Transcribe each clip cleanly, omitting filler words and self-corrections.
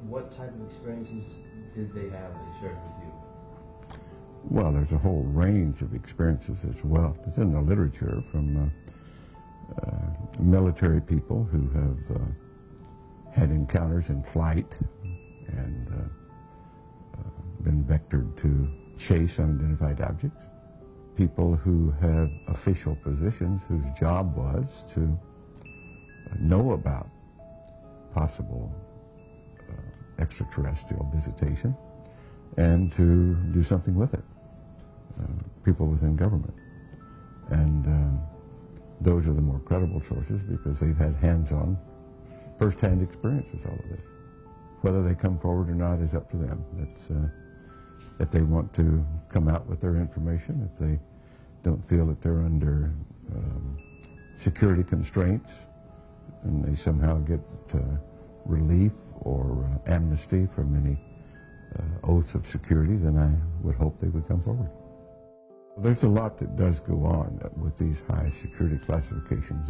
What type of experiences did they have that they shared with you? Well, there's a whole range of experiences as well. It's in the literature from military people who have had encounters in flight and been vectored to chase unidentified objects. People who have official positions whose job was to know about possible extraterrestrial visitation and to do something with it. People within government. And those are the more credible sources because they've had hands-on, first-hand experience with all of this. Whether they come forward or not is up to them. It's, if they want to come out with their information, if they don't feel that they're under security constraints, and they somehow get relief or amnesty from any oaths of security, then I would hope they would come forward. There's a lot that does go on with these high security classifications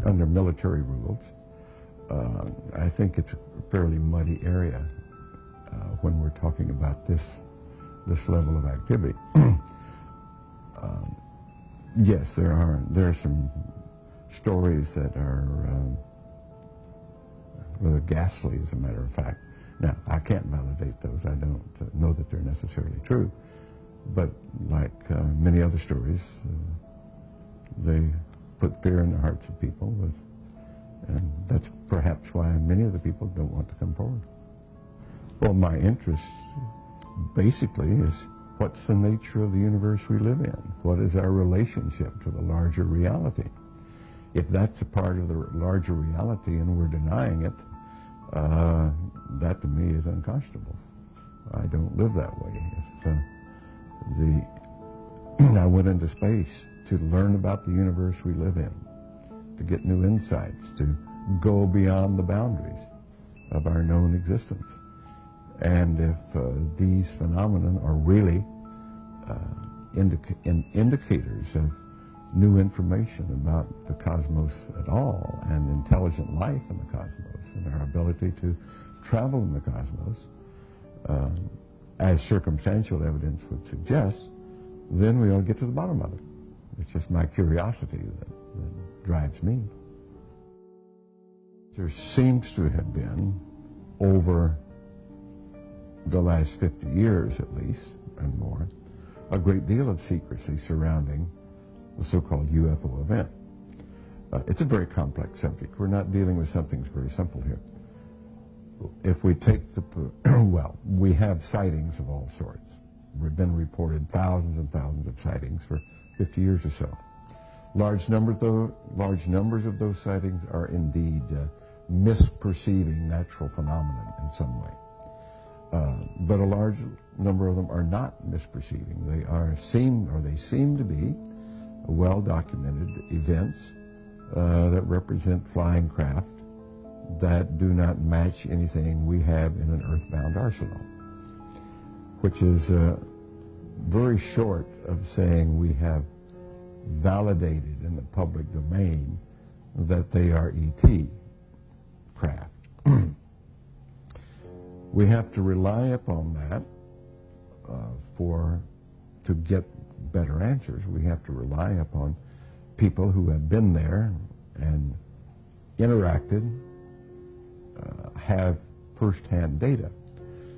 under military rules. I think it's a fairly muddy area when we're talking about this level of activity. Yes, there are some stories that are rather ghastly, as a matter of fact. Now, I can't validate those. I don't know that they're necessarily true. But like many other stories, they put fear in the hearts of people, and that's perhaps why many of the people don't want to come forward. Well, my interest basically is what's the nature of the universe we live in? What is our relationship to the larger reality? If that's a part of the larger reality and we're denying it, that to me is unconscionable. I don't live that way. If I went into space to learn about the universe we live in, to get new insights, to go beyond the boundaries of our known existence. And if these phenomena are really indicators of new information about the cosmos at all, and intelligent life in the cosmos, and our ability to travel in the cosmos, as circumstantial evidence would suggest, then we ought to get to the bottom of it. It's just my curiosity that drives me. There seems to have been, over the last 50 years at least, and more, a great deal of secrecy surrounding the so-called UFO event. It's a very complex subject. We're not dealing with something that's very simple here. If we take well, we have sightings of all sorts. We've been reported thousands and thousands of sightings for 50 years or so. Large numbers of those sightings are indeed misperceiving natural phenomena in some way. But a large number of them are not misperceiving. They seem to be well-documented events that represent flying craft that do not match anything we have in an earthbound arsenal, which is very short of saying we have validated in the public domain that they are ET craft. We have to rely upon that to get better answers. We have to rely upon people who have been there and interacted, have first-hand data.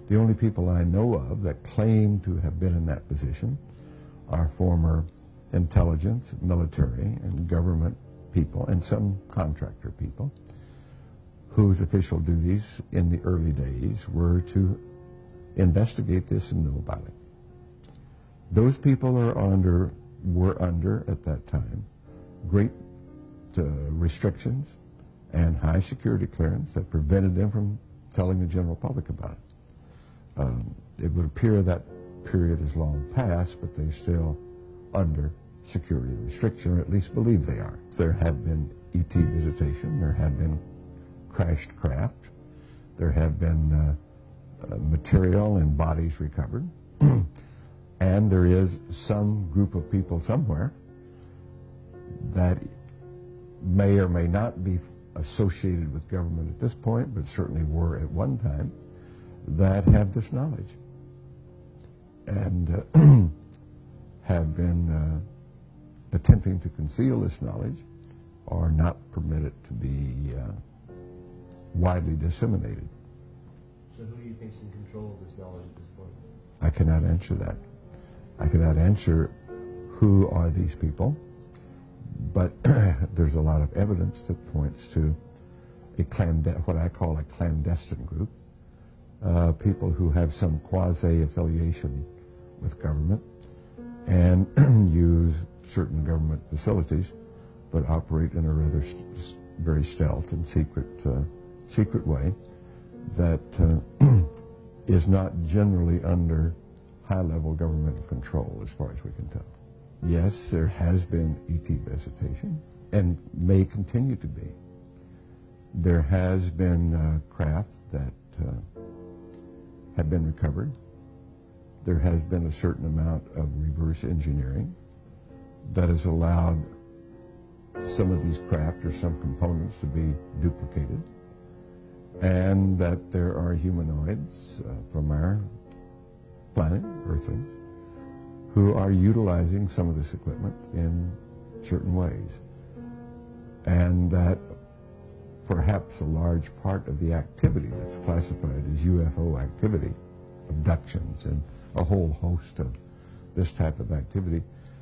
The only people I know of that claim to have been in that position are former intelligence, military, and government people, and some contractor people, whose official duties in the early days were to investigate this and know about it. Those people were under, at that time, great restrictions and high security clearance that prevented them from telling the general public about it. It would appear that period is long past, but they're still under security restriction, or at least believe they are. There have been ET visitation, there have been crashed craft, there have been material and bodies recovered, and there is some group of people somewhere that may or may not be associated with government at this point, but certainly were at one time, that have this knowledge and have been attempting to conceal this knowledge or not permit it to be widely disseminated. So who do you think is in control of this knowledge at this point? I cannot answer that. I cannot answer who are these people, but there's a lot of evidence that points to what I call a clandestine group, people who have some quasi-affiliation with government and use certain government facilities, but operate in a rather very stealth and secret way that is not generally under high-level governmental control as far as we can tell. Yes, there has been ET visitation and may continue to be. There has been craft that have been recovered. There has been a certain amount of reverse engineering that has allowed some of these craft or some components to be duplicated, and that there are humanoids from our planet, Earthlings, who are utilizing some of this equipment in certain ways, and that perhaps a large part of the activity that's classified as UFO activity, abductions and a whole host of this type of activity,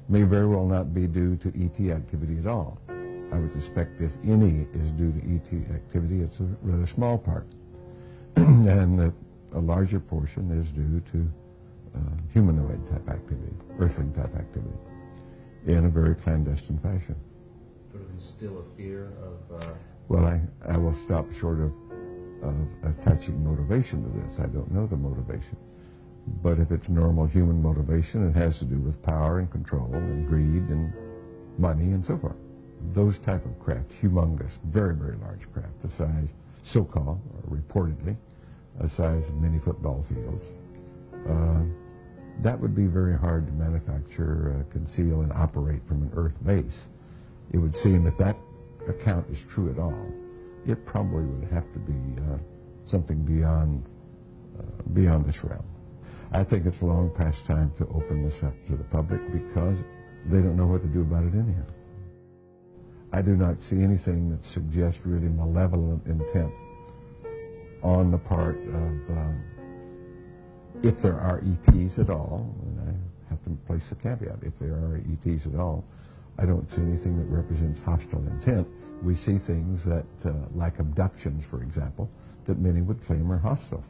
may very well not be due to ET activity at all. I would suspect if any is due to ET activity, it's a rather small part, and that a larger portion is due to humanoid type activity, Earthling type activity, in a very clandestine fashion. Sort of instill a fear of... Well, I will stop short of attaching motivation to this. I don't know the motivation. But if it's normal human motivation, it has to do with power and control and greed and money and so forth. Those type of craft, humongous, very, very large craft, the size, so-called, or reportedly, the size of many football fields, that would be very hard to manufacture, conceal, and operate from an Earth base. It would seem if that account is true at all, it probably would have to be something beyond this realm. I think it's long past time to open this up to the public because they don't know what to do about it anyhow. I do not see anything that suggests really malevolent intent on the part of, if there are ETs at all, and I have to place the caveat, if there are ETs at all, I don't see anything that represents hostile intent. We see things that, like abductions, for example, that many would claim are hostile.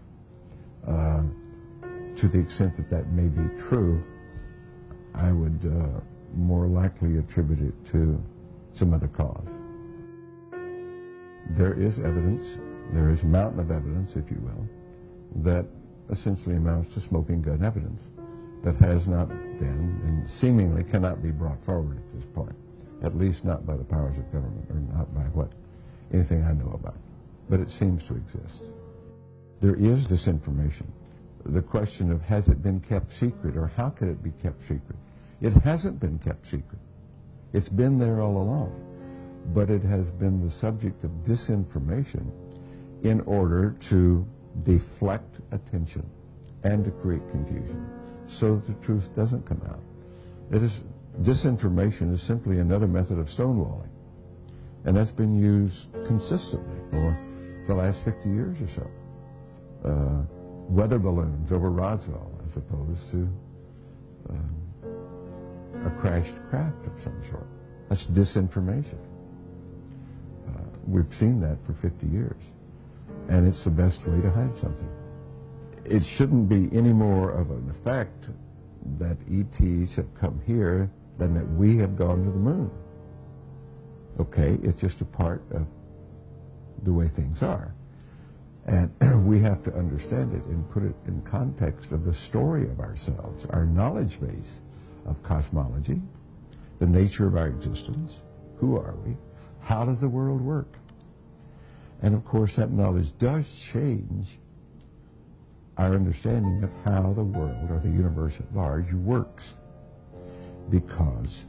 To the extent that that may be true, I would more likely attribute it to some other cause. There is evidence, there is a mountain of evidence, if you will, that essentially amounts to smoking gun evidence that has not been and seemingly cannot be brought forward at this point, at least not by the powers of government or not by anything I know about. But it seems to exist. There is this information. The question of has it been kept secret or how could it be kept secret? It hasn't been kept secret. It's been there all along, but it has been the subject of disinformation in order to deflect attention and to create confusion so that the truth doesn't come out. Disinformation is simply another method of stonewalling, and that's been used consistently for the last 50 years or so. Weather balloons over Roswell as opposed to a crashed craft of some sort. That's disinformation. We've seen that for 50 years, and it's the best way to hide something. It shouldn't be any more of an effect that ETs have come here than that we have gone to the moon. Okay, it's just a part of the way things are. And we have to understand it and put it in context of the story of ourselves, our knowledge base of cosmology, the nature of our existence, who are we, how does the world work? And of course that knowledge does change our understanding of how the world or the universe at large works, because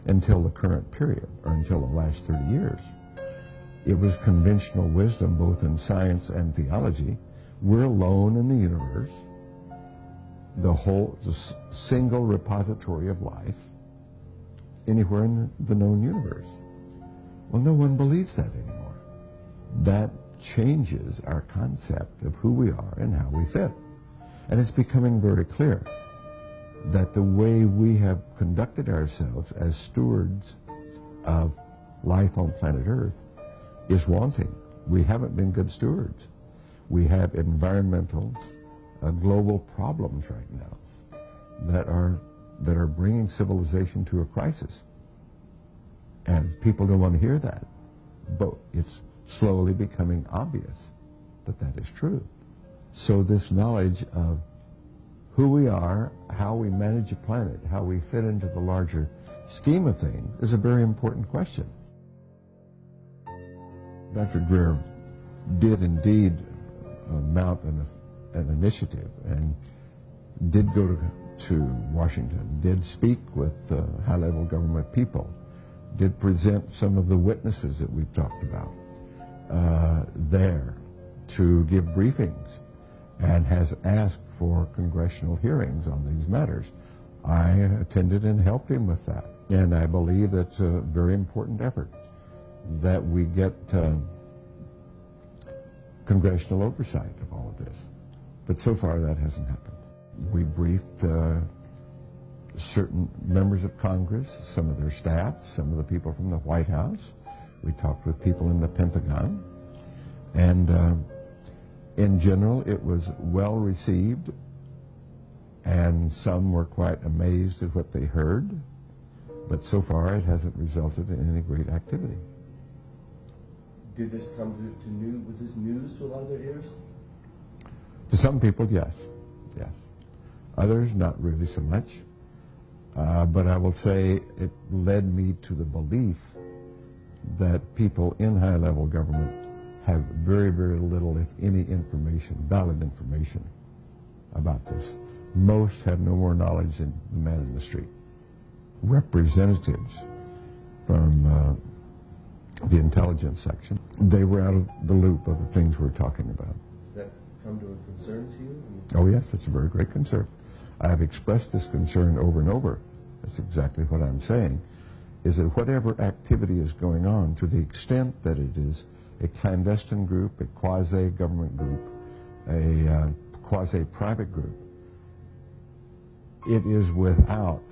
until the current period, or until the last 30 years, it was conventional wisdom, both in science and theology. We're alone in the universe, the single repository of life anywhere in the known universe. Well, no one believes that anymore. That changes our concept of who we are and how we fit. And it's becoming very clear that the way we have conducted ourselves as stewards of life on planet Earth is wanting. We haven't been good stewards. We have environmental, global problems right now that are bringing civilization to a crisis. And people don't want to hear that, but it's slowly becoming obvious that that is true. So this knowledge of who we are, how we manage a planet, how we fit into the larger scheme of things is a very important question. Dr. Greer did indeed mount an initiative and did go to Washington, did speak with high-level government people, did present some of the witnesses that we've talked about there to give briefings, and has asked for congressional hearings on these matters. I attended and helped him with that, and I believe that's a very important effort, that we get congressional oversight of all of this. But so far that hasn't happened. We briefed certain members of Congress, some of their staff, some of the people from the White House. We talked with people in the Pentagon. And in general, it was well received, and some were quite amazed at what they heard. But so far it hasn't resulted in any great activity. Did this come to news? Was this news to a lot of their ears? To some people, yes. Yes. Others, not really so much. But I will say it led me to the belief that people in high-level government have very, very little, if any, information, valid information about this. Most have no more knowledge than the man in the street. Representatives from the intelligence section, they were out of the loop of the things we're talking about. Does that come to a concern to you? Oh yes, it's a very great concern. I have expressed this concern over and over. That's exactly what I'm saying, is that whatever activity is going on, to the extent that it is a clandestine group, a quasi-government group, a quasi-private group, it is without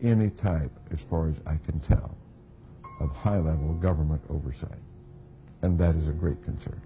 any type, as far as I can tell, of high-level government oversight. And that is a great concern.